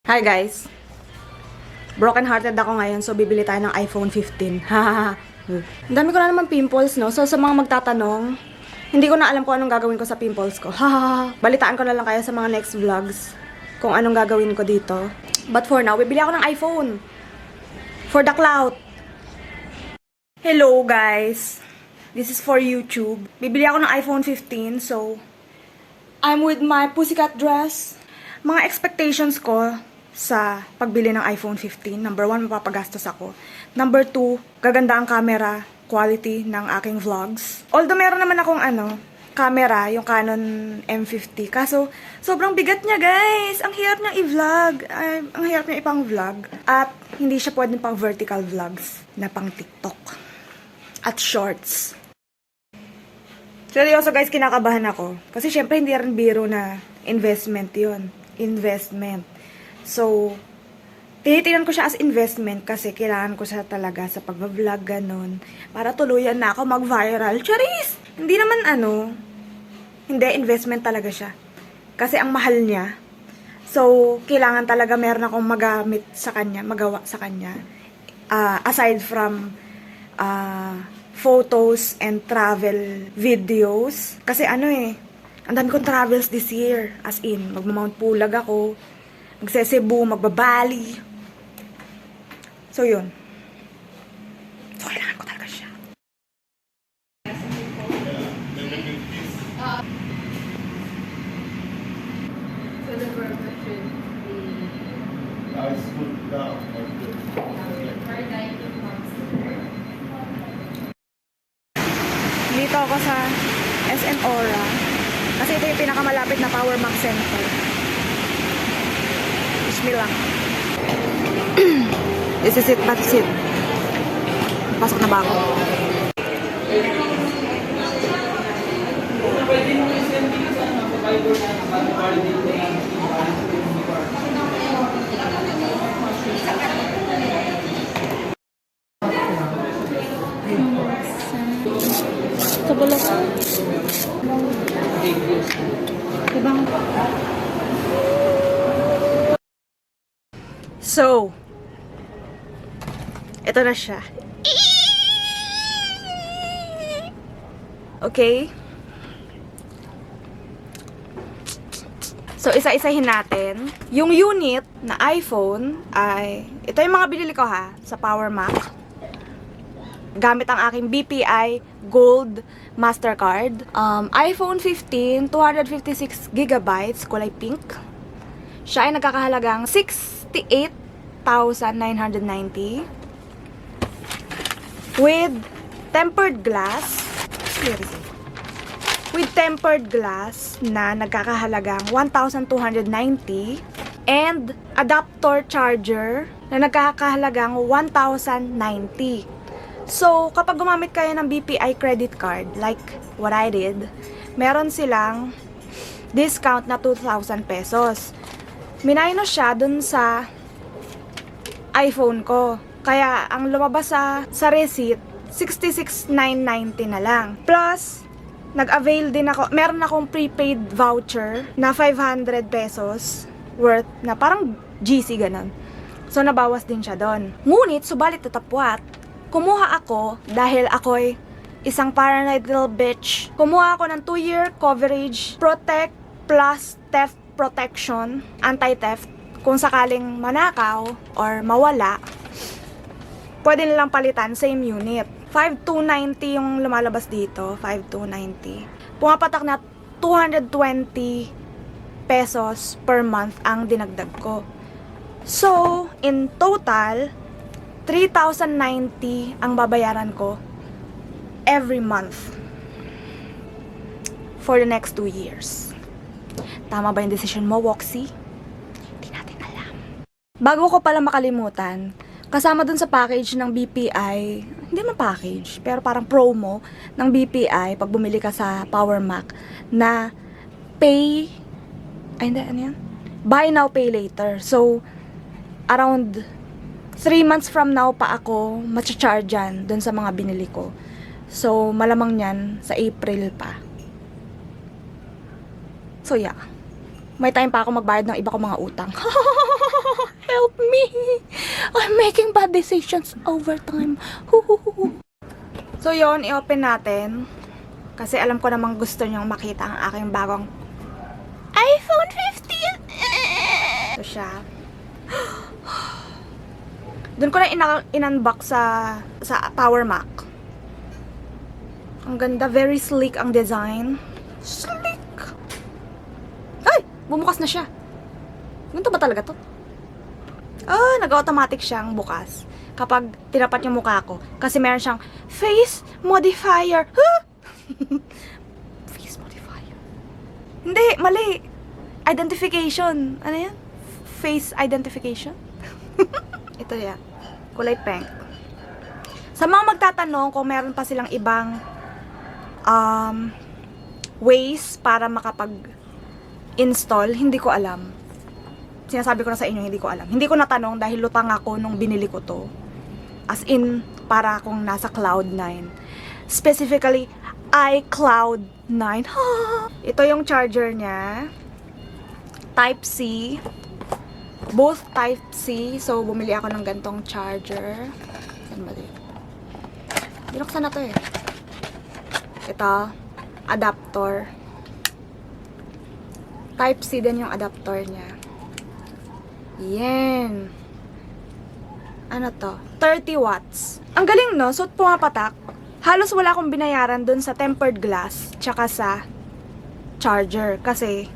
Hi guys! Broken hearted ako ngayon, so bibili tayo ng iPhone 15. Hahaha. Ang dami ko na naman pimples, no? So sa mga magtatanong, hindi ko na alam kung anong gagawin ko sa pimples ko. Hahaha. Balitaan ko na lang kayo sa mga next vlogs kung anong gagawin ko dito. But for now, bibili ako ng iPhone. For the clout. Hello guys! This is for YouTube. Bibili ako ng iPhone 15, so I'm with my pussycat dress. Mga expectations ko sa pagbili ng iPhone 15. Number 1, mapapagastos ako. Number 2, gaganda ang camera quality ng aking vlogs. Although meron naman akong camera, yung Canon M50. Kaso, sobrang bigat niya, guys. Ang hirap niyang i-vlog. Ang hirap niyang ipang-vlog. At hindi siya pwedeng pang vertical vlogs na pang TikTok. At shorts. Seryoso, guys, kinakabahan ako. Kasi syempre, hindi rin biro na investment yun. Investment. So, tinitingnan ko siya as investment kasi kailangan ko siya talaga sa pag-vlog, ganun. Para tuluyan na ako mag-viral. Charis! Hindi naman hindi, investment talaga siya. Kasi ang mahal niya. So, kailangan talaga meron akong magamit sa kanya, magawa sa kanya. Aside from photos and travel videos. Kasi ang dami kong travels this year. As in, magmamount Pulag ako. Magse-Cebu, magbabali. So, yun. So, kailangan ko talaga siya. So the burger should be Dito ako sa SM Aura. Kasi ito yung pinakamalapit na Power Mac Center. Wish me lang. This is it, that's it. Pasok na ba ako? Sa bulok. Ibang. So, ito na siya. Okay? So, isa-isahin natin. Yung unit na iPhone ay, ito yung mga binili ko sa Power Mac. Gamit ang aking BPI Gold Mastercard. iPhone 15, 256GB, kulay pink. Siya ay nagkakahalagang 68,990. With tempered glass. With tempered glass na nagkakahalagang 1,290. And adapter charger na nagkakahalagang 1,090. So, kapag gumamit kayo ng BPI credit card, like what I did, meron silang discount na 2,000 pesos. Minus siya dun sa iPhone ko. Kaya, ang lumabas sa receipt, 66,990 na lang. Plus, nag-avail din ako, meron akong prepaid voucher na 500 pesos worth na parang GC ganun. So, nabawas din siya doon. Ngunit, subalit tatapwat, kumuha ako dahil ako'y isang paranoid little bitch. Kumuha ako ng 2-year coverage, Protect plus theft protection, anti-theft. Kung sakaling manakaw or mawala, pwede nilang palitan, same unit. 5,290 yung lumalabas dito, 5,290. Pumapatak na 220 pesos per month ang dinagdag ko. So, in total, 3,090 ang babayaran ko every month for the next 2 years. Tama ba yung decision mo, Woxy? Hindi natin alam. Bago ko pala makalimutan, kasama dun sa package ng BPI, hindi man package, pero parang promo ng BPI pag bumili ka sa Power Mac na buy now, pay later. So, around 3 months from now pa ako matcha-chargean dun sa mga binili ko. So, malamang yan sa April pa. So, yeah. May time pa ako magbayad ng iba ko mga utang. conversations over time. Huhuhu. So yon, i-open natin. Kasi alam ko namang gusto nyong makita ang aking bagong iPhone 15. Ito siya. Doon ko na in-unbox sa Power Mac. Ang ganda, very sleek ang design. Sleek! Ay! Bumukas na siya. Ganito ba talaga to? Ah, nag-automatic siyang bukas kapag tinapat yung mukha ko. Kasi meron siyang face modifier. Huh? Face modifier. Hindi, mali. Identification. Ano yan? Face identification? Ito yan. Kulay pink. Sa mga magtatanong kung meron pa silang ibang ways para makapag-install, hindi ko alam. Sinasabi ko na sa inyo, hindi ko alam. Hindi ko natanong dahil lutang ako nung binili ko to. As in, para akong nasa Cloud9. Specifically, iCloud9. Ito yung charger niya. Type-C. Both Type-C. So, bumili ako ng gantong charger. Saan ba dito? Binuksan na to eh. Ito, adapter. Type-C din yung adapter niya. Yan. Ano to? 30 watts. Ang galing, no? So, pumapatak. Halos wala akong binayaran dun sa tempered glass tsaka sa charger. Kasi,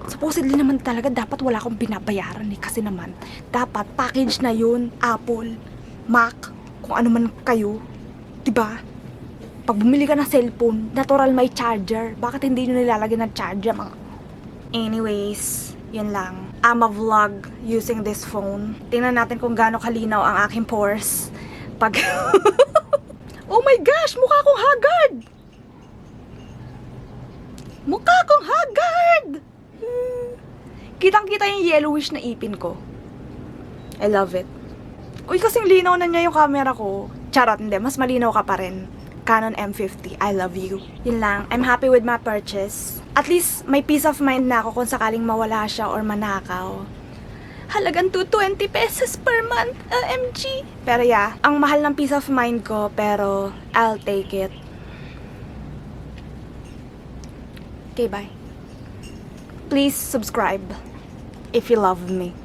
supposedly naman talaga dapat wala akong binabayaran eh. Kasi naman, dapat package na yun. Apple, Mac, kung ano man kayo. Diba? Pag bumili ka ng cellphone, natural may charger. Bakit hindi nyo nilalagyan ng charger, mga... Anyways, yun lang. I'm a vlog using this phone. Tingnan natin kung gaano kalinaw ang aking pores. Pag... Oh my gosh! Mukha akong haggard! Mukha akong haggard! Kitang-kita yung yellowish na ipin ko. I love it. Uy, kasing linaw na niya yung camera ko. Charot, hindi. Mas malinaw ka pa rin. Canon M50. I love you. Yun lang. I'm happy with my purchase. At least, may peace of mind na ako kung sakaling mawala siya or manakaw. Halagang 220 pesos per month. OMG. Pero yeah, ang mahal ng peace of mind ko, pero I'll take it. Okay, bye. Please subscribe if you love me.